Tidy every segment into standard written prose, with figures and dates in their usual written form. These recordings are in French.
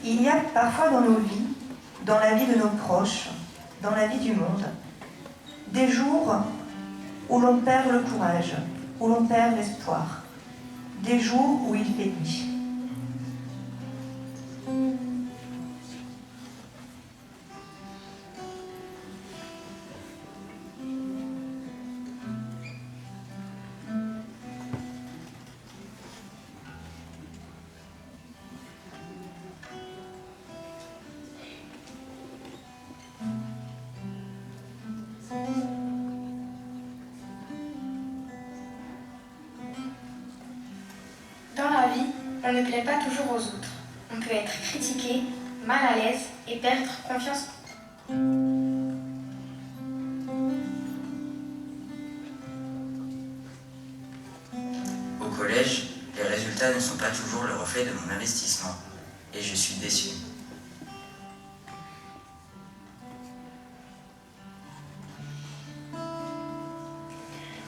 Il y a parfois dans nos vies, dans la vie de nos proches, dans la vie du monde, des jours où l'on perd le courage, où l'on perd l'espoir, des jours où il fait nuit. Dans la vie, on ne plaît pas toujours aux autres. On peut être critiqué, mal à l'aise et perdre confiance. Au collège, les résultats ne sont pas toujours le reflet de mon investissement et je suis déçu.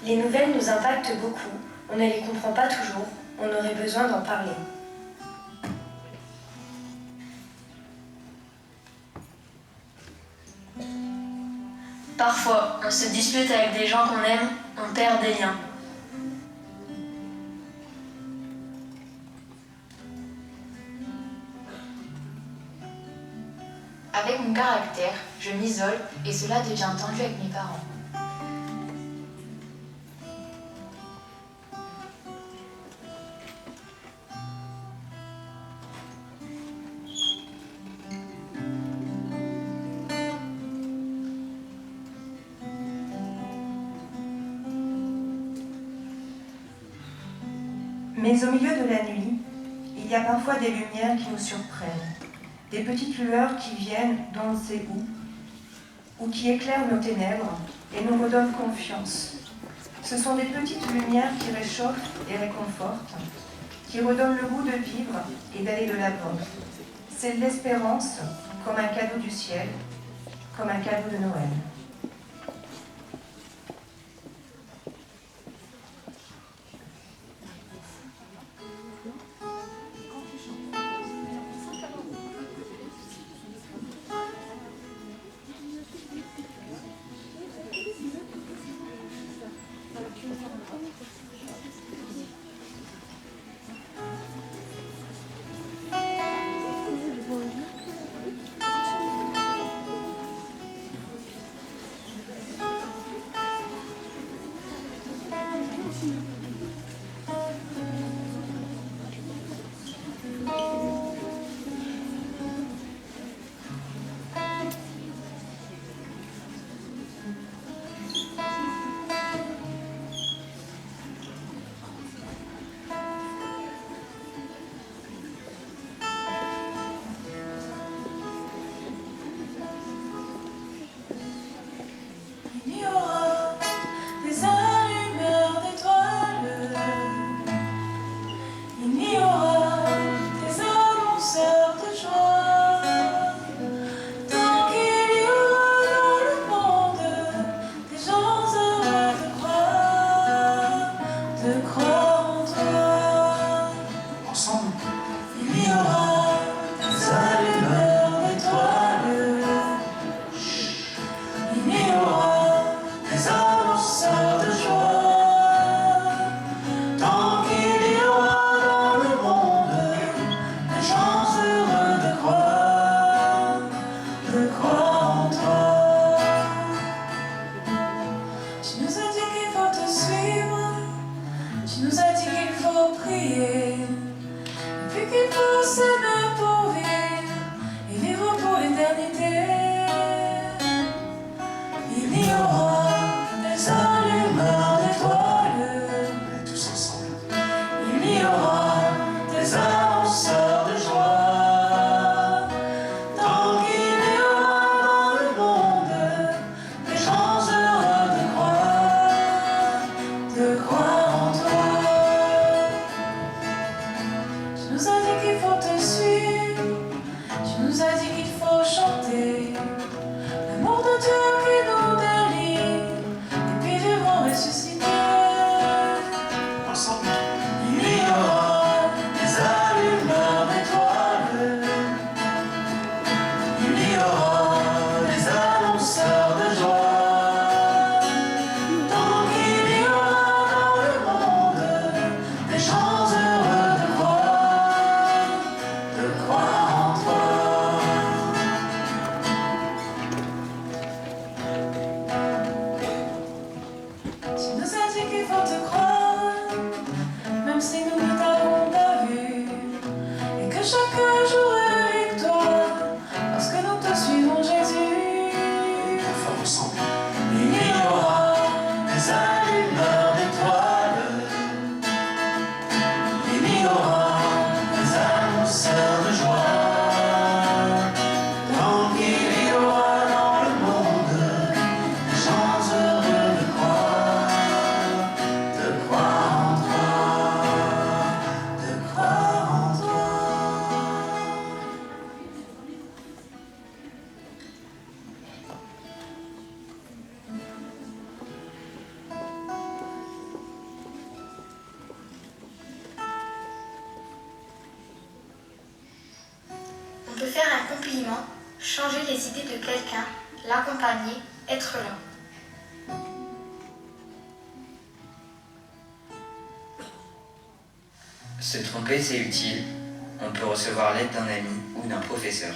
Les nouvelles nous impactent beaucoup, on ne les comprend pas toujours, on aurait besoin d'en parler. Parfois, on se dispute avec des gens qu'on aime, on perd des liens. Avec mon caractère, je m'isole et cela devient tendu avec mes parents. Mais au milieu de la nuit, il y a parfois des lumières qui nous surprennent, des petites lueurs qui viennent d'on ne sait où, ou qui éclairent nos ténèbres et nous redonnent confiance. Ce sont des petites lumières qui réchauffent et réconfortent, qui redonnent le goût de vivre et d'aller de l'avant. C'est de l'espérance comme un cadeau du ciel, comme un cadeau de Noël. Puis qu'il faut s'aimer pour vivre et vivre pour l'éternité. compliment, changer les idées de quelqu'un, l'accompagner, être là. Se tromper, c'est utile. On peut recevoir l'aide d'un ami ou d'un professeur.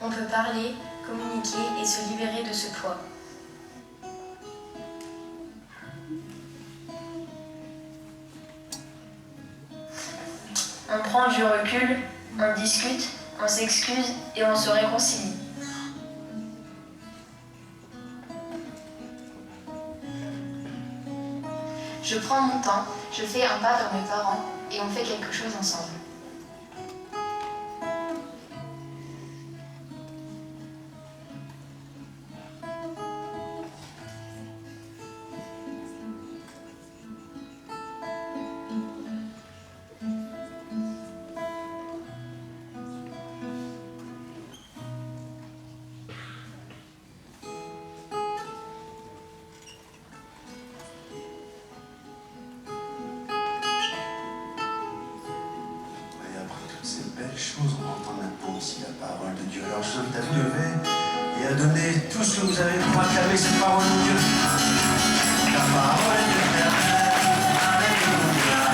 On peut parler, communiquer et se libérer de ce poids. On prend du recul, on discute, on s'excuse et on se réconcilie. Je prends mon temps, je fais un pas vers mes parents et on fait quelque chose ensemble. Belle chose, on entend maintenant aussi la parole de Dieu. Alors je vous invite à vous lever et à donner tout ce que vous avez pour acclamer cette parole de Dieu. La parole de Dieu. Alléluia.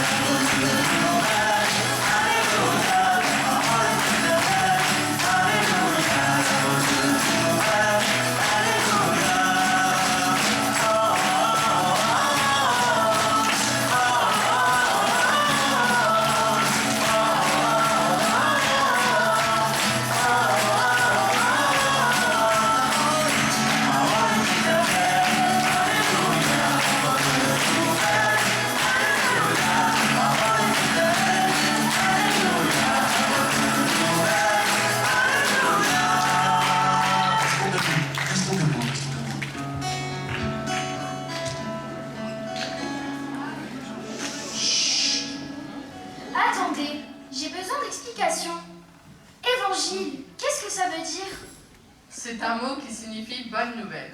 Attendez, j'ai besoin d'explications. Évangile, qu'est-ce que ça veut dire? C'est un mot qui signifie bonne nouvelle.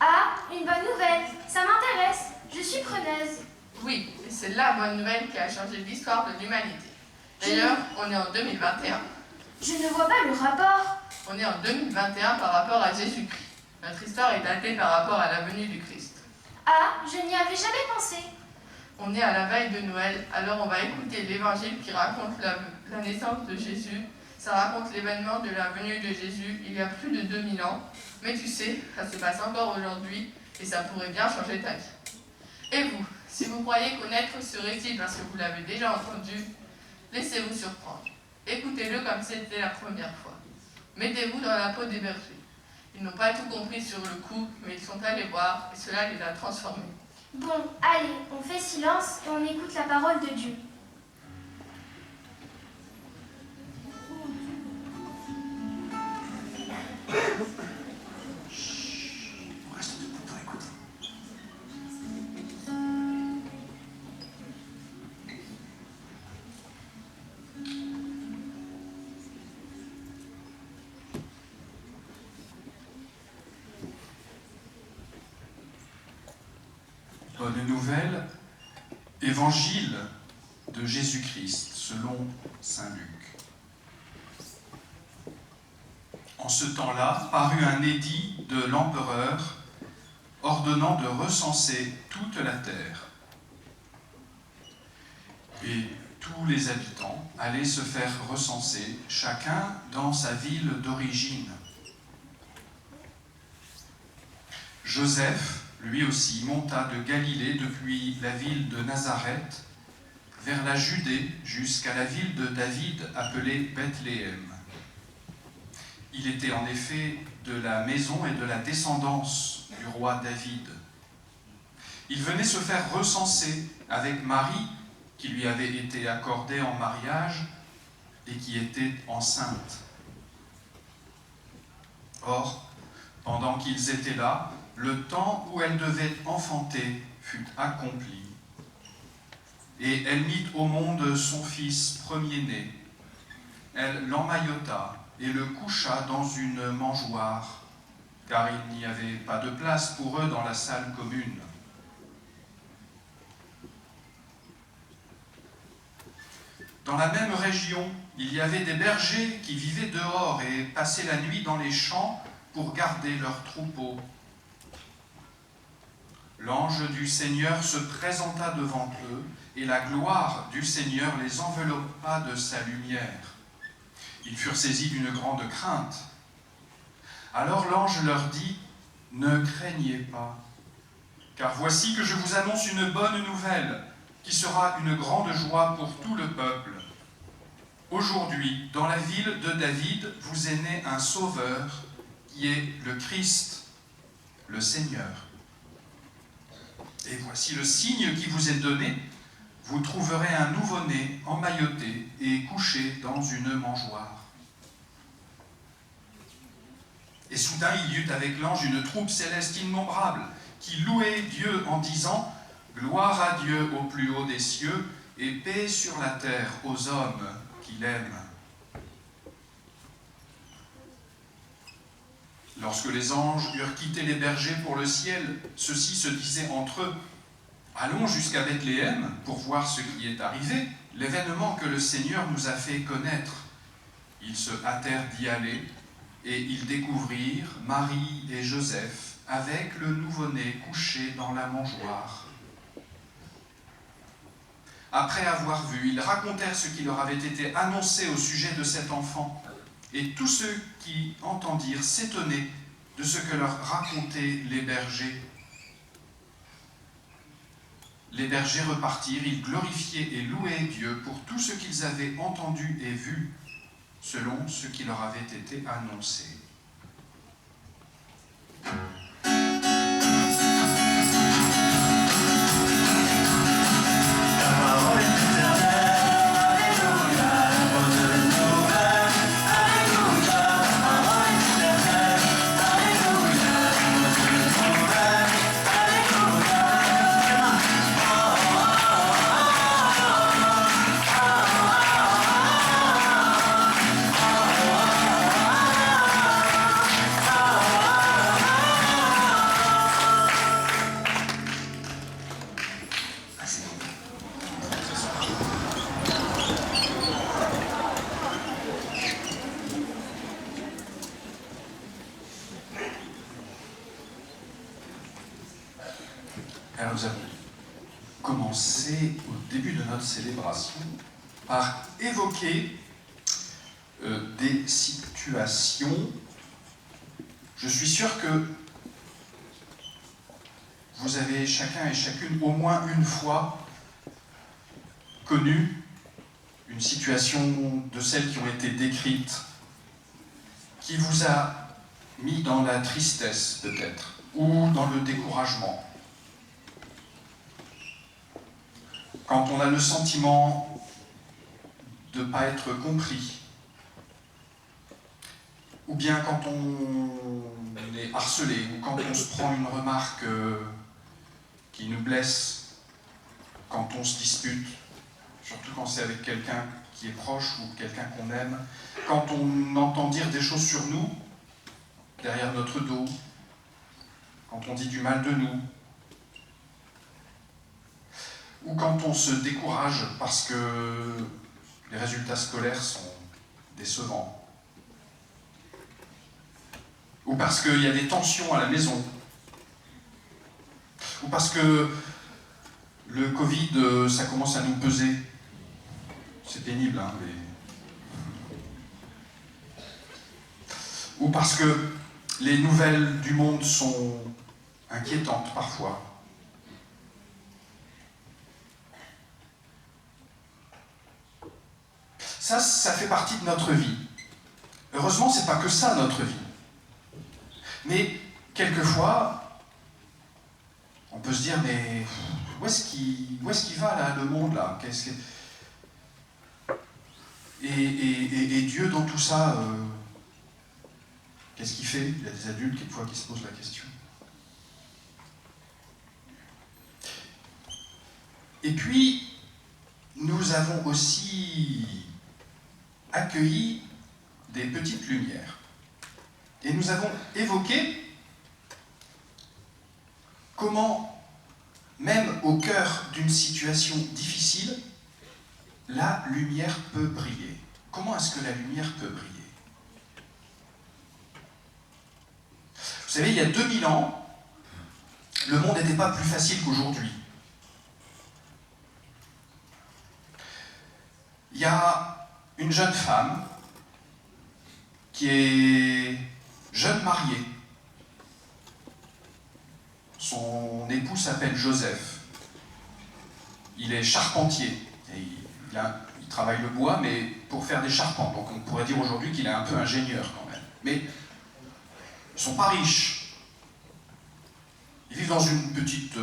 Ah, une bonne nouvelle, ça m'intéresse, je suis preneuse. Oui, et c'est la bonne nouvelle qui a changé l'histoire de l'humanité. D'ailleurs, on est en 2021. Je ne vois pas le rapport. On est en 2021 par rapport à Jésus-Christ. Notre histoire est datée par rapport à la venue du Christ. Ah, je n'y avais jamais pensé. On est à la veille de Noël, alors on va écouter l'évangile qui raconte la naissance de Jésus. Ça raconte l'événement de la venue de Jésus il y a plus de 2000 ans. Mais tu sais, ça se passe encore aujourd'hui et ça pourrait bien changer ta vie. Et vous, si vous croyez connaître ce récit parce que vous l'avez déjà entendu, laissez-vous surprendre. Écoutez-le comme si c'était la première fois. Mettez-vous dans la peau des bergers. Ils n'ont pas tout compris sur le coup, mais ils sont allés voir et cela les a transformés. Bon, allez, on fait silence et on écoute la parole de Dieu. On reste debout pour écouter. Bonne nouvelle, évangile de Jésus-Christ selon saint Luc. En ce temps-là, parut un édit de l'empereur ordonnant de recenser toute la terre. Et tous les habitants allaient se faire recenser, chacun dans sa ville d'origine. Joseph, lui aussi, monta de Galilée depuis la ville de Nazareth vers la Judée jusqu'à la ville de David appelée Bethléem. Il était en effet de la maison et de la descendance du roi David. Il venait se faire recenser avec Marie, qui lui avait été accordée en mariage et qui était enceinte. Or, pendant qu'ils étaient là, le temps où elle devait enfanter fut accompli. Et elle mit au monde son fils premier-né. Elle l'emmaillota et le coucha dans une mangeoire, car il n'y avait pas de place pour eux dans la salle commune. Dans la même région, il y avait des bergers qui vivaient dehors et passaient la nuit dans les champs pour garder leurs troupeaux. L'ange du Seigneur se présenta devant eux, et la gloire du Seigneur les enveloppa de sa lumière. Ils furent saisis d'une grande crainte. Alors l'ange leur dit, « Ne craignez pas, car voici que je vous annonce une bonne nouvelle, qui sera une grande joie pour tout le peuple. Aujourd'hui, dans la ville de David, vous est né un sauveur, qui est le Christ, le Seigneur. Et voici le signe qui vous est donné, vous trouverez un nouveau-né emmailloté et couché dans une mangeoire. » Et soudain, il y eut avec l'ange une troupe céleste innombrable, qui louait Dieu en disant « Gloire à Dieu au plus haut des cieux, et paix sur la terre aux hommes qu'il aime. » Lorsque les anges eurent quitté les bergers pour le ciel, ceux-ci se disaient entre eux, « Allons jusqu'à Bethléem pour voir ce qui est arrivé, l'événement que le Seigneur nous a fait connaître. » Ils se hâtèrent d'y aller, et ils découvrirent Marie et Joseph avec le nouveau-né couché dans la mangeoire. Après avoir vu, ils racontèrent ce qui leur avait été annoncé au sujet de cet enfant, et tous ceux qui entendirent s'étonnaient de ce que leur racontaient les bergers. Les bergers repartirent, ils glorifiaient et louaient Dieu pour tout ce qu'ils avaient entendu et vu, selon ce qui leur avait été annoncé. Alors nous avons commencé au début de notre célébration par évoquer des situations. Je suis sûr que vous avez chacun et chacune au moins une fois connu une situation de celles qui ont été décrites, qui vous a mis dans la tristesse peut-être, ou dans le découragement. Quand on a le sentiment de ne pas être compris, ou bien quand on est harcelé, ou quand on se prend une remarque qui nous blesse, quand on se dispute, surtout quand c'est avec quelqu'un qui est proche ou quelqu'un qu'on aime, quand on entend dire des choses sur nous, derrière notre dos, quand on dit du mal de nous, ou quand on se décourage parce que les résultats scolaires sont décevants, ou parce qu'il y a des tensions à la maison, ou parce que le Covid, ça commence à nous peser. C'est pénible, hein, mais... Ou parce que les nouvelles du monde sont inquiétantes parfois. Ça fait partie de notre vie. Heureusement, c'est pas que ça, notre vie. Mais, quelquefois, on peut se dire, mais où est-ce qu'il va, là, le monde, là ? Et Dieu, dans tout ça, qu'est-ce qu'il fait ? Il y a des adultes, quelquefois, qui se posent la question. Et puis, nous avons aussi accueilli des petites lumières. Et nous avons évoqué comment, même au cœur d'une situation difficile, la lumière peut briller. Comment est-ce que la lumière peut briller? Vous savez, il y a 2000 ans, le monde n'était pas plus facile qu'aujourd'hui. Il y a une jeune femme qui est jeune mariée. Son époux s'appelle Joseph. Il est charpentier. Et il travaille le bois, mais pour faire des charpents. Donc on pourrait dire aujourd'hui qu'il est un peu ingénieur quand même. Mais ils ne sont pas riches. Ils vivent dans une petite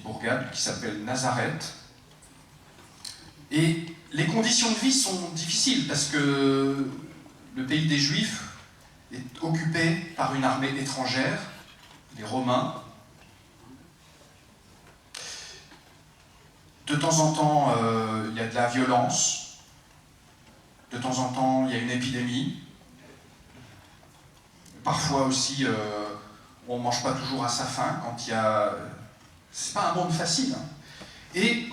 bourgade qui s'appelle Nazareth. Et les conditions de vie sont difficiles parce que le pays des Juifs est occupé par une armée étrangère, les Romains. De temps en temps, il y a de la violence. De temps en temps, il y a une épidémie. Parfois aussi, on ne mange pas toujours à sa faim quand il y a... C'est pas un monde facile. Hein. Et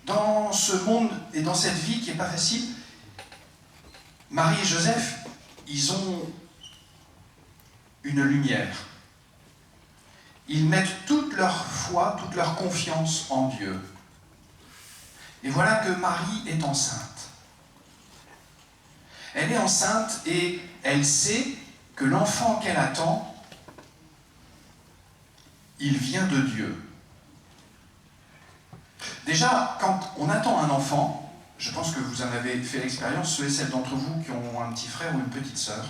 dans ce monde et dans cette vie qui n'est pas facile, Marie et Joseph, ils ont une lumière. Ils mettent toute leur foi, toute leur confiance en Dieu. Et voilà que Marie est enceinte. Elle est enceinte et elle sait que l'enfant qu'elle attend, il vient de Dieu. Déjà, quand on attend un enfant, je pense que vous en avez fait l'expérience, ceux et celles d'entre vous qui ont un petit frère ou une petite sœur,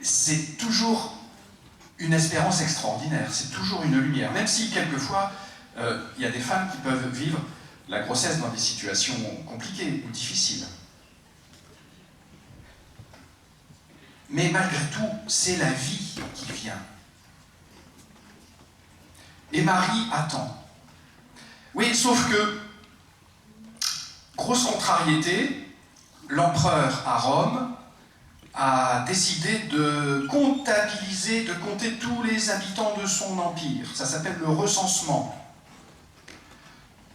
c'est toujours une espérance extraordinaire, c'est toujours une lumière, même si quelquefois, il y a des femmes qui peuvent vivre la grossesse dans des situations compliquées ou difficiles. Mais malgré tout, c'est la vie qui vient. Et Marie attend. Oui, sauf que, grosse contrariété, l'empereur à Rome a décidé de comptabiliser, de compter tous les habitants de son empire. Ça s'appelle le recensement.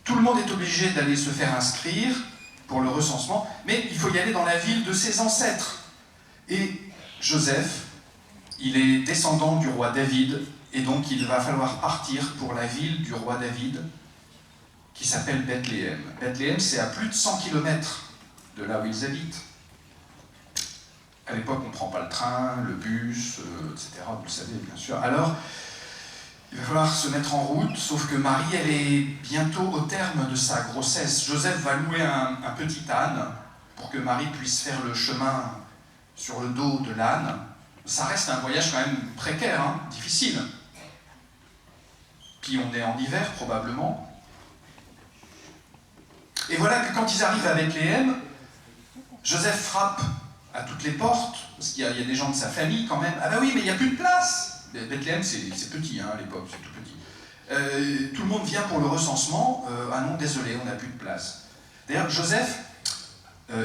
Tout le monde est obligé d'aller se faire inscrire pour le recensement, mais il faut y aller dans la ville de ses ancêtres. Et Joseph, il est descendant du roi David, et donc il va falloir partir pour la ville du roi David, qui s'appelle Bethléem. Bethléem, c'est à plus de 100 km de là où ils habitent. À l'époque, on ne prend pas le train, le bus, etc. Vous le savez, bien sûr. Alors, il va falloir se mettre en route, sauf que Marie, elle est bientôt au terme de sa grossesse. Joseph va louer un petit âne pour que Marie puisse faire le chemin sur le dos de l'âne. Ça reste un voyage quand même précaire, hein, difficile. Puis on est en hiver, probablement. Et voilà que quand ils arrivent à Bethléem, Joseph frappe à toutes les portes, parce qu'il y a des gens de sa famille quand même. Ah ben oui, mais il n'y a plus de place. Bethléem, c'est petit hein, à l'époque, c'est tout petit. Tout le monde vient pour le recensement. Ah non, désolé, on n'a plus de place. D'ailleurs, Joseph,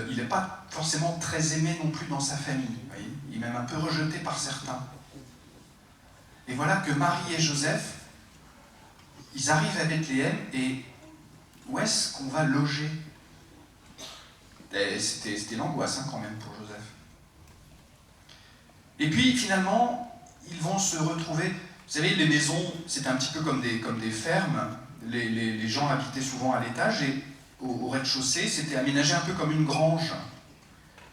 il n'est pas forcément très aimé non plus dans sa famille. Vous voyez, il est même un peu rejeté par certains. Et voilà que Marie et Joseph, ils arrivent à Bethléem et où est-ce qu'on va loger? C'était l'angoisse hein, quand même pour Joseph. Et puis finalement, ils vont se retrouver... Vous savez, les maisons, c'était un petit peu comme des fermes. Les gens habitaient souvent à l'étage et au rez-de-chaussée, c'était aménagé un peu comme une grange.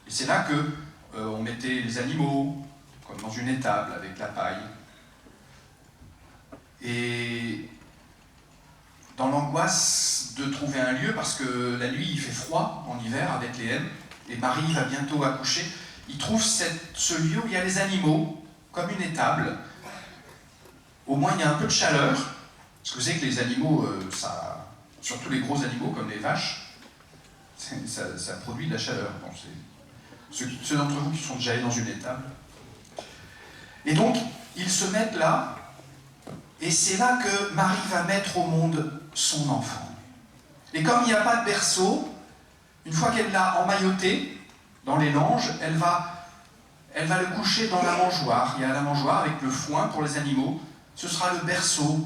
Et c'est là que on mettait les animaux, comme dans une étable avec la paille. Et dans l'angoisse de trouver un lieu, parce que la nuit il fait froid en hiver à Bethléem, et Marie va bientôt accoucher, il trouve ce lieu où il y a les animaux, comme une étable. Au moins il y a un peu de chaleur, parce que vous savez que les animaux, surtout les gros animaux comme les vaches, ça produit de la chaleur. Bon, ceux d'entre vous qui sont déjà allés dans une étable. Et donc, ils se mettent là, et c'est là que Marie va mettre au monde son enfant. Et comme il n'y a pas de berceau, une fois qu'elle l'a emmailloté dans les langes, elle va le coucher dans la mangeoire. Il y a la mangeoire avec le foin pour les animaux. Ce sera le berceau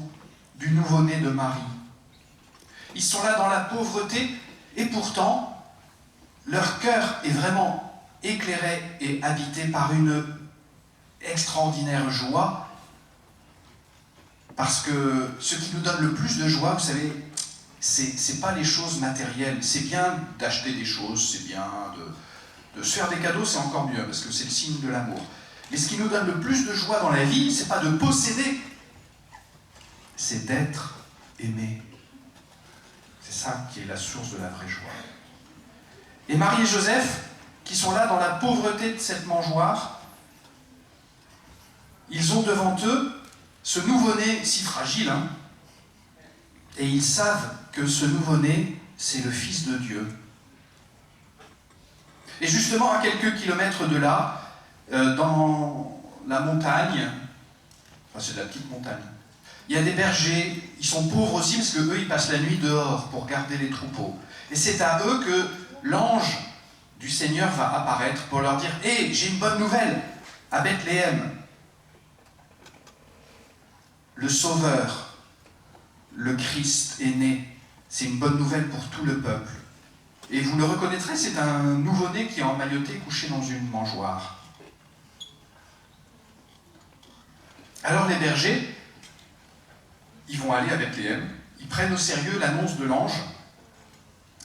du nouveau-né de Marie. Ils sont là dans la pauvreté et pourtant, leur cœur est vraiment éclairé et habité par une extraordinaire joie, parce que ce qui nous donne le plus de joie, vous savez, c'est pas les choses matérielles. C'est bien d'acheter des choses, c'est bien de se faire des cadeaux, c'est encore mieux, parce que c'est le signe de l'amour. Mais ce qui nous donne le plus de joie dans la vie, c'est pas de posséder, c'est d'être aimé. C'est ça qui est la source de la vraie joie. Et Marie et Joseph, qui sont là dans la pauvreté de cette mangeoire, ils ont devant eux ce nouveau-né si fragile, hein, et ils savent que ce nouveau-né, c'est le Fils de Dieu. Et justement, à quelques kilomètres de là, dans la montagne, enfin c'est de la petite montagne, il y a des bergers, ils sont pauvres aussi parce qu'eux, ils passent la nuit dehors pour garder les troupeaux. Et c'est à eux que l'ange du Seigneur va apparaître pour leur dire « Hé, j'ai une bonne nouvelle, à Bethléem, le Sauveur, le Christ est né. C'est une bonne nouvelle pour tout le peuple. Et vous le reconnaîtrez, c'est un nouveau-né qui est emmailloté, couché dans une mangeoire. » Alors les bergers, ils vont aller à Bethléem, ils prennent au sérieux l'annonce de l'ange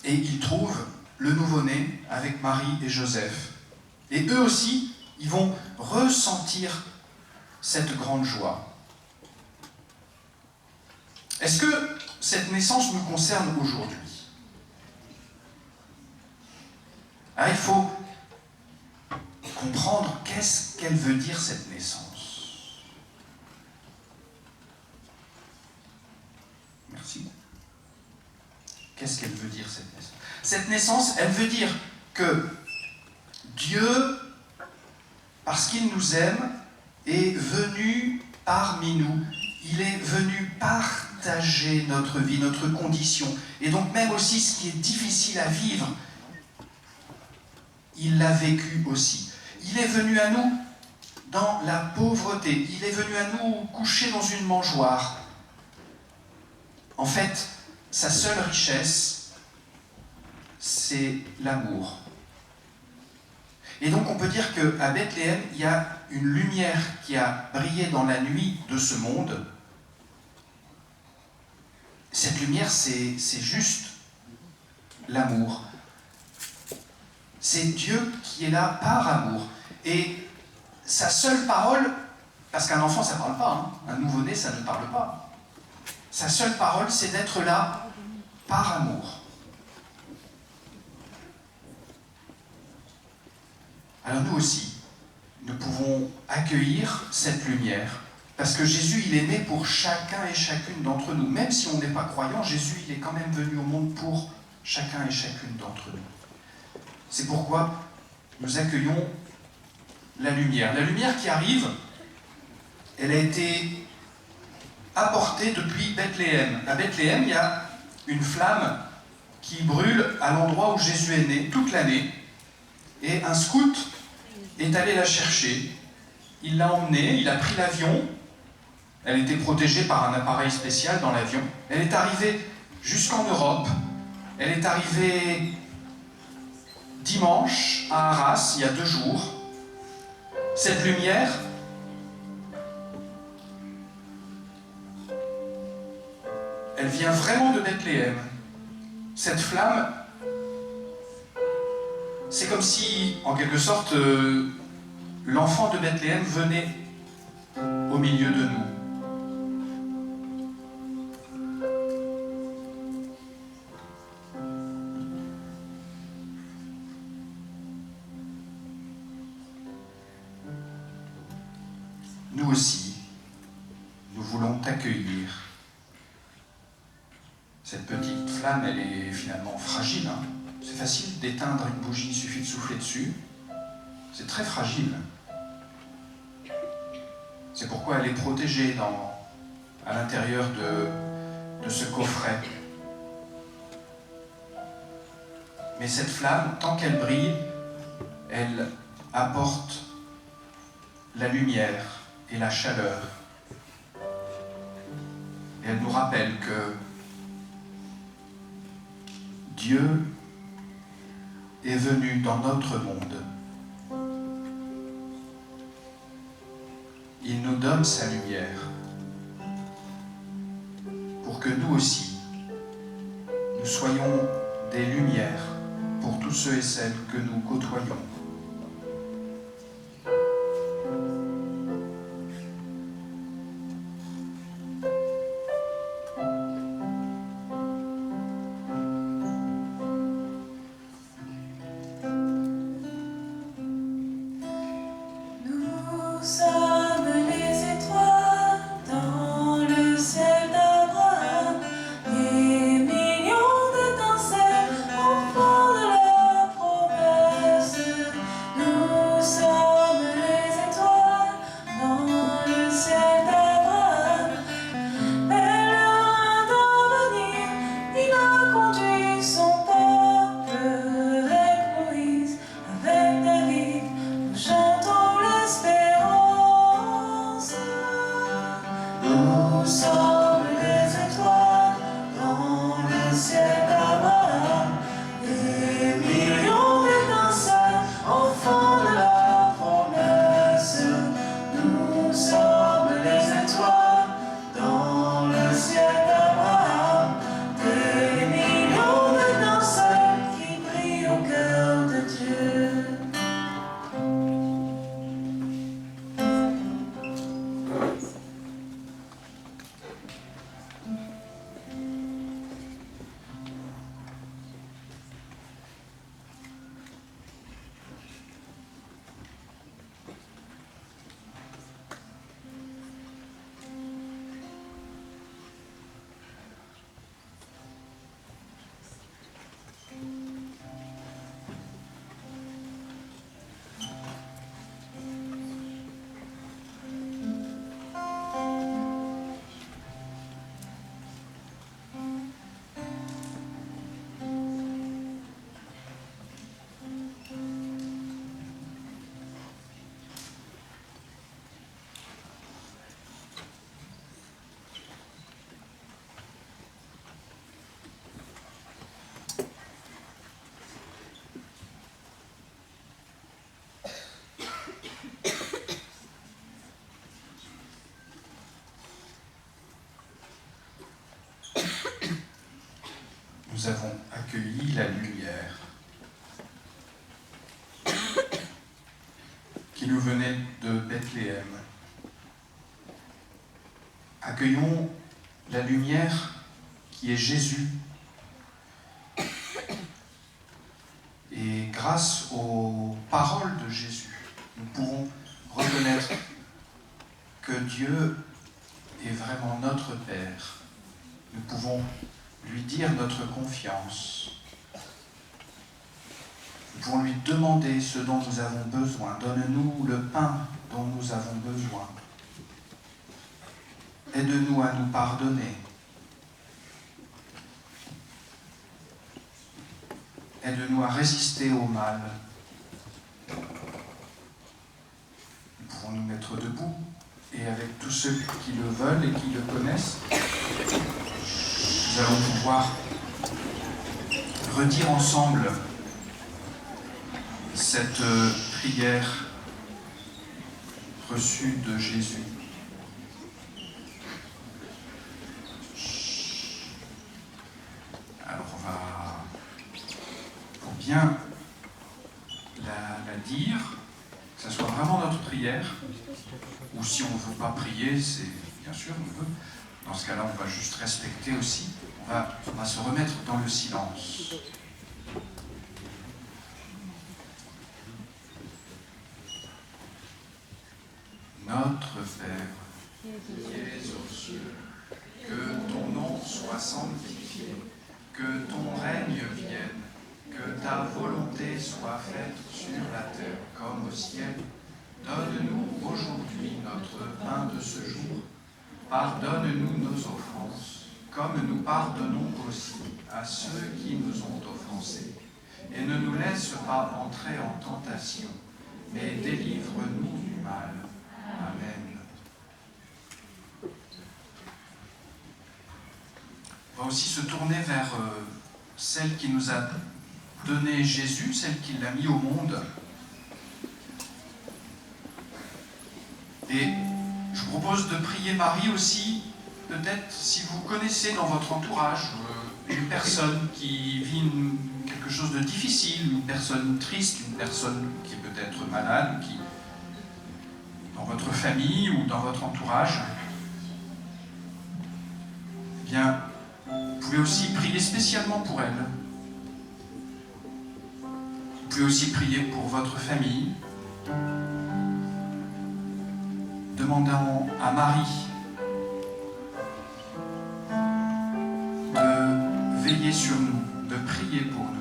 et ils trouvent le nouveau-né avec Marie et Joseph. Et eux aussi, ils vont ressentir cette grande joie. Est-ce que cette naissance nous concerne aujourd'hui? Ah, il faut comprendre qu'est-ce qu'elle veut dire cette naissance. Merci. Qu'est-ce qu'elle veut dire cette naissance? Cette naissance, elle veut dire que Dieu, parce qu'il nous aime, est venu parmi nous. Il est venu partager notre vie, notre condition. Et donc même aussi ce qui est difficile à vivre, il l'a vécu aussi. Il est venu à nous dans la pauvreté. Il est venu à nous coucher dans une mangeoire. En fait, sa seule richesse, c'est l'amour. Et donc on peut dire qu'à Bethléem, il y a une lumière qui a brillé dans la nuit de ce monde. Cette lumière, c'est juste l'amour. C'est Dieu qui est là par amour. Et sa seule parole, parce qu'un enfant, ça ne parle pas, hein, un nouveau-né, ça ne parle pas. Sa seule parole, c'est d'être là par amour. Alors nous aussi, nous pouvons accueillir cette lumière, parce que Jésus, il est né pour chacun et chacune d'entre nous. Même si on n'est pas croyant, Jésus, il est quand même venu au monde pour chacun et chacune d'entre nous. C'est pourquoi nous accueillons la lumière. La lumière qui arrive, elle a été apportée depuis Bethléem. À Bethléem, il y a une flamme qui brûle à l'endroit où Jésus est né toute l'année. Et un scout est allé la chercher. Il l'a emmenée, il a pris l'avion. Elle était protégée par un appareil spécial dans l'avion. Elle est arrivée jusqu'en Europe. Elle est arrivée dimanche à Arras, il y a 2 jours. Cette lumière, elle vient vraiment de Bethléem. Cette flamme, c'est comme si, en quelque sorte, l'enfant de Bethléem venait au milieu de nous. Nous aussi, nous voulons t'accueillir. Cette petite flamme, elle est finalement fragile. Hein. C'est facile d'éteindre une bougie, il suffit de souffler dessus. C'est très fragile. C'est pourquoi elle est protégée à l'intérieur de ce coffret. Mais cette flamme, tant qu'elle brille, elle apporte la lumière et la chaleur. Et elle nous rappelle que Dieu est venu dans notre monde. Il nous donne sa lumière pour que nous aussi, nous soyons des lumières pour tous ceux et celles que nous côtoyons. Nous avons accueilli la lumière qui nous venait de Bethléem. Accueillons la lumière qui est Jésus. Et grâce aux paroles de Jésus, nous pourrons reconnaître que Dieu est vraiment notre Père. Nous pouvons lui dire notre confiance. Nous pouvons lui demander ce dont nous avons besoin. Donne-nous le pain dont nous avons besoin. Aide-nous à nous pardonner. Aide-nous à résister au mal. Nous pouvons nous mettre debout et avec tous ceux qui le veulent et qui le connaissent, nous allons pouvoir redire ensemble cette prière reçue de Jésus. Alors on va, pour bien la dire, que ce soit vraiment notre prière, ou si on ne veut pas prier, c'est bien sûr on veut. Dans ce cas-là, on va juste respecter aussi. On va se remettre dans le silence. Notre Père, qui es aux cieux, que ton nom soit sanctifié, que ton règne vienne, que ta volonté soit faite sur la terre comme au ciel. Donne-nous aujourd'hui notre pain de ce jour. Pardonne-nous nos offenses, comme nous pardonnons aussi à ceux qui nous ont offensés. Et ne nous laisse pas entrer en tentation, mais délivre-nous du mal. Amen. On va aussi se tourner vers celle qui nous a donné Jésus, celle qui l'a mis au monde. Et je vous propose de prier Marie aussi, peut-être si vous connaissez dans votre entourage une personne qui vit quelque chose de difficile, une personne triste, une personne qui est peut-être malade, qui, dans votre famille ou dans votre entourage, eh bien, vous pouvez aussi prier spécialement pour elle. Vous pouvez aussi prier pour votre famille. Demandant à Marie de veiller sur nous, de prier pour nous.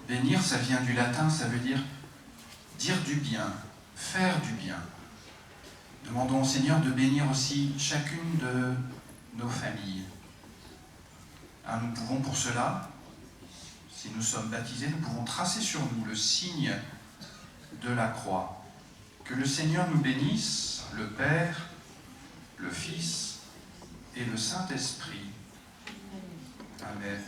Bénir, ça vient du latin, ça veut dire du bien, faire du bien. Demandons au Seigneur de bénir aussi chacune de nos familles. Alors nous pouvons pour cela, si nous sommes baptisés, nous pouvons tracer sur nous le signe de la croix. Que le Seigneur nous bénisse, le Père, le Fils et le Saint-Esprit. Amen.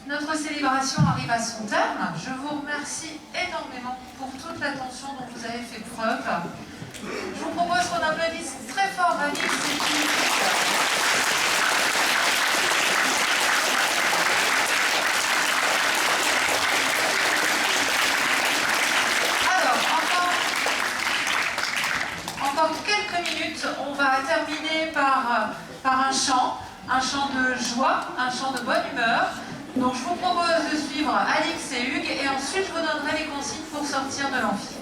Notre célébration arrive à son terme. Je vous remercie énormément pour toute l'attention dont vous avez fait preuve. Je vous propose qu'on applaudisse très fort Alix et Philippe. Alors, encore quelques minutes, on va terminer par un chant de joie, un chant de bonne humeur. Donc je vous propose de suivre Alix et Hugues et ensuite je vous donnerai les consignes pour sortir de l'amphi.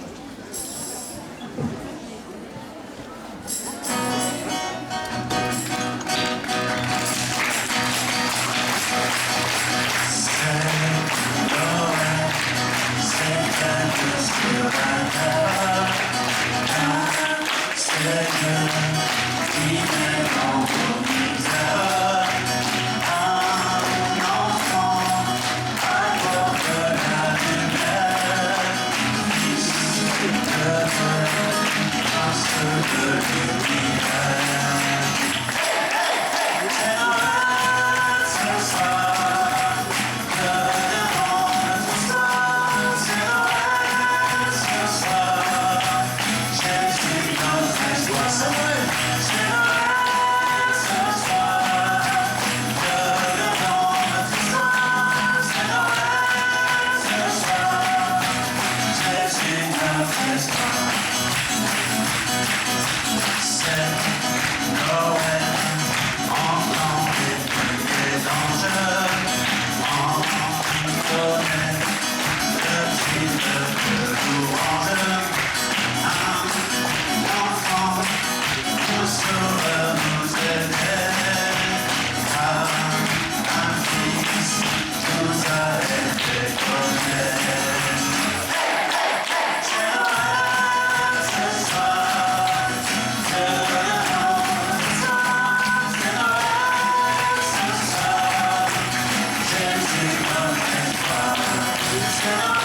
Parce que